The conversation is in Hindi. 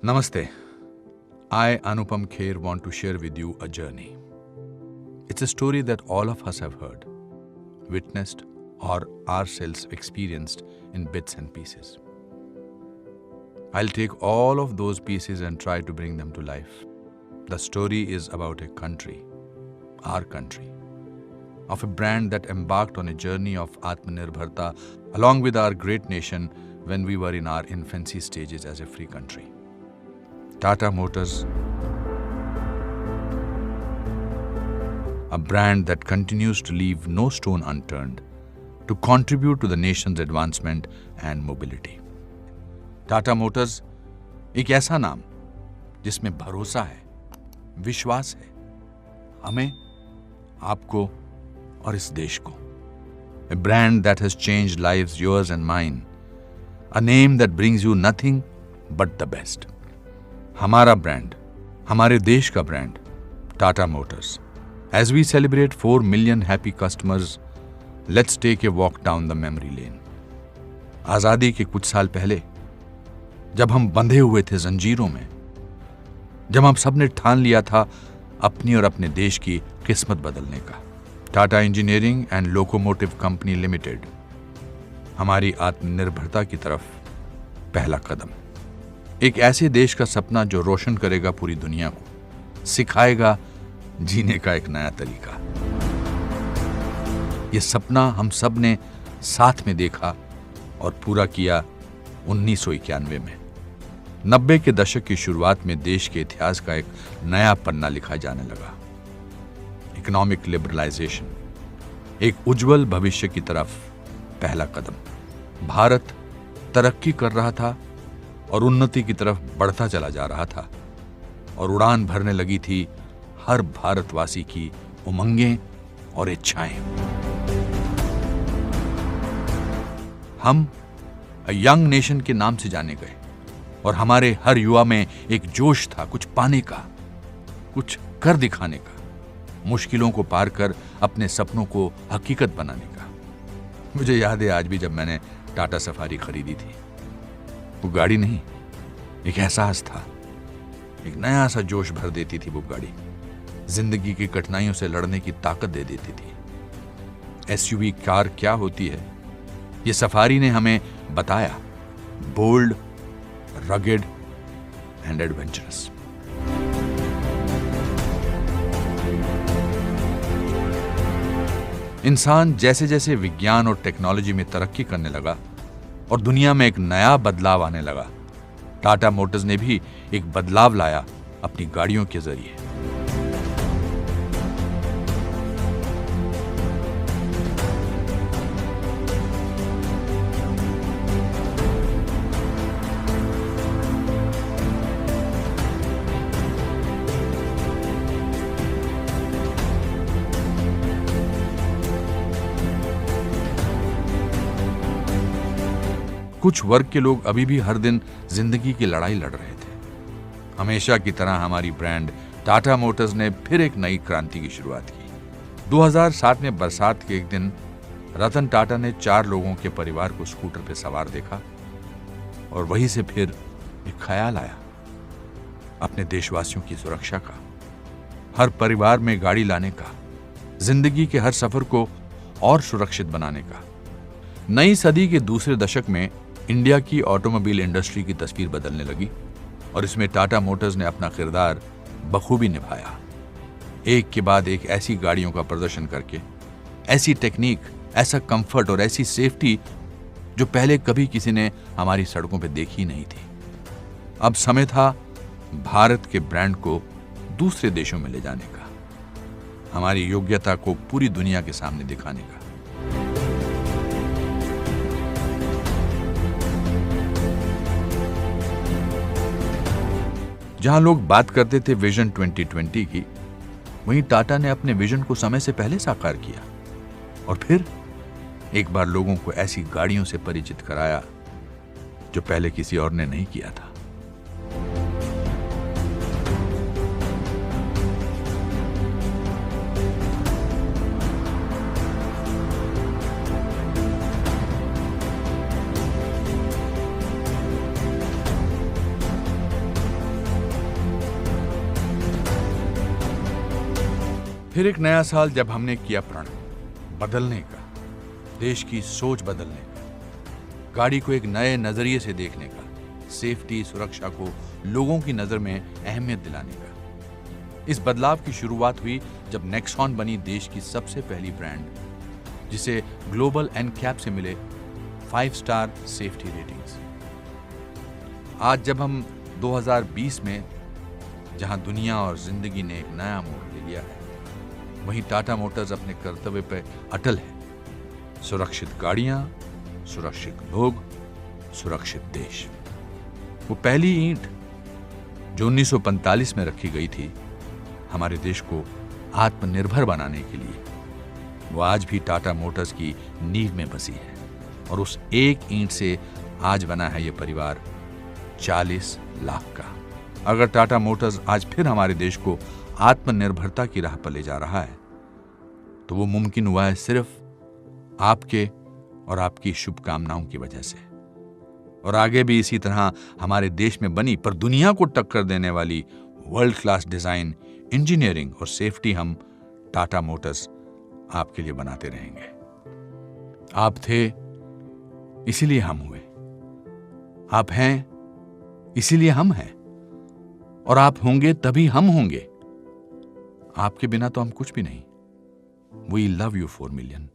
Namaste. I, Anupam Kher, want to share with you a journey. It's a story that all of us have heard, witnessed, or ourselves experienced in bits and pieces. I'll take all of those pieces and try to bring them to life. The story is about a country, our country, of a brand that embarked on a journey of Atmanirbharta along with our great nation when we were in our infancy stages as a free country. Tata Motors, a brand that continues to leave no stone unturned to contribute to the nation's advancement and mobility. Tata Motors एक ऐसा नाम जिसमें भरोसा है, विश्वास है, हमें, आपको और इस देश को. A brand that has changed lives, yours and mine. A name that brings you nothing but the best. हमारा ब्रांड, हमारे देश का brand, Tata Motors. As we celebrate 4 million happy customers, let's take a walk down the memory lane. आजादी के कुछ साल पहले, जब हम बंधे हुए थे जंजीरों में, जब हम सबने ठान लिया था अपनी और अपने देश की किस्मत बदलने का, Tata engineering and locomotive company limited हमारी आत्मनिर्भरता की तरफ पहला कदम. एक ऐसे देश का सपना जो रोशन करेगा पूरी दुनिया को, सिखाएगा जीने का एक नया तरीका. यह सपना हम सब ने साथ में देखा और पूरा किया 1991 में. 90 के दशक की शुरुआत में देश के इतिहास का एक नया पन्ना लिखा जाने लगा. इकोनॉमिक लिबरलाइजेशन, एक उज्जवल भविष्य की तरफ पहला कदम. भारत तरक्की कर रहा था और उन्नति की तरफ बढ़ता चला जा रहा था और उड़ान भरने लगी थी हर भारतवासी की उमंगें और इच्छाएं. हम यंग नेशन के नाम से जाने गए और हमारे हर युवा में एक जोश था कुछ पाने का, कुछ कर दिखाने का, मुश्किलों को पार कर अपने सपनों को हकीकत बनाने का. मुझे याद है आज भी जब मैंने टाटा सफारी खरीदी थी. वो गाड़ी नहीं, एक एहसास था. एक नया सा जोश भर देती थी वो गाड़ी. जिंदगी की कठिनाइयों से लड़ने की ताकत दे देती थी. एसयूवी कार क्या होती है, ये सफारी ने हमें बताया. Bold, rugged and adventurous. इंसान जैसे जैसे विज्ञान और टेक्नोलॉजी में तरक्की करने लगा और दुनिया में एक नया बदलाव आने लगा, टाटा मोटर्स ने भी एक बदलाव लाया अपनी गाड़ियों के जरिए. कुछ वर्ग के लोग अभी भी हर दिन जिंदगी की लड़ाई लड़ रहे थे. हमेशा की तरह हमारी ब्रांड टाटा मोटर्स ने फिर एक नई क्रांति की शुरुआत की. 2007 में बरसात के एक दिन रतन टाटा ने 4 लोगों के परिवार को स्कूटर पर सवार देखा और वहीं से फिर एक ख्याल आया अपने देशवासियों की सुरक्षा का, हर परिवार में गाड़ी लाने का, जिंदगी के हर सफर को और सुरक्षित बनाने का. नई सदी के दूसरे दशक में इंडिया की ऑटोमोबाइल इंडस्ट्री की तस्वीर बदलने लगी और इसमें टाटा मोटर्स ने अपना किरदार बखूबी निभाया. एक के बाद एक ऐसी गाड़ियों का प्रदर्शन करके, ऐसी टेक्निक, ऐसा कंफर्ट और ऐसी सेफ्टी जो पहले कभी किसी ने हमारी सड़कों पर देखी नहीं थी. अब समय था भारत के ब्रांड को दूसरे देशों में ले जाने का, हमारी योग्यता को पूरी दुनिया के सामने दिखाने का. जहां लोग बात करते थे विजन 2020 की, वहीं टाटा ने अपने विजन को समय से पहले साकार किया और फिर एक बार लोगों को ऐसी गाड़ियों से परिचित कराया जो पहले किसी और ने नहीं किया था. फिर एक नया साल जब हमने किया प्रण बदलने का, देश की सोच बदलने का, गाड़ी को एक नए नजरिए से देखने का, सेफ्टी सुरक्षा को लोगों की नजर में अहमियत दिलाने का। इस बदलाव की शुरुआत हुई जब नेक्सॉन बनी देश की सबसे पहली ब्रांड जिसे ग्लोबल एनकैप से मिले 5 स्टार सेफ्टी रेटिंग्स। आज जब हम 2020 में जहां दुनिया और जिंदगी ने एक नया मोड़ ले लिया है, वहीं टाटा मोटर्स अपने कर्तव्य पर अटल है। सुरक्षित गाड़ियां, सुरक्षित लोग, सुरक्षित देश। वो पहली ईंट जो 1945 में रखी गई थी हमारे देश को आत्मनिर्भर बनाने के लिए, वो आज भी टाटा मोटर्स की नींव में बसी है। और उस एक ईंट से आज बना है ये परिवार 40 लाख का। अगर टाटा मोटर्स आज फिर हमारे देश को आत्मनिर्भरता की राह पर ले जा रहा है तो वो मुमकिन हुआ है सिर्फ आपके और आपकी शुभकामनाओं की वजह से। और आगे भी इसी तरह हमारे देश में बनी पर दुनिया को टक्कर देने वाली वर्ल्ड क्लास डिजाइन, इंजीनियरिंग और सेफ्टी हम टाटा मोटर्स आपके लिए बनाते रहेंगे। आप थे इसीलिए हम हुए, आप हैं इसीलिए हम हैं, और आप होंगे तभी हम होंगे। आपके बिना तो हम कुछ भी नहीं। We love you 4 million.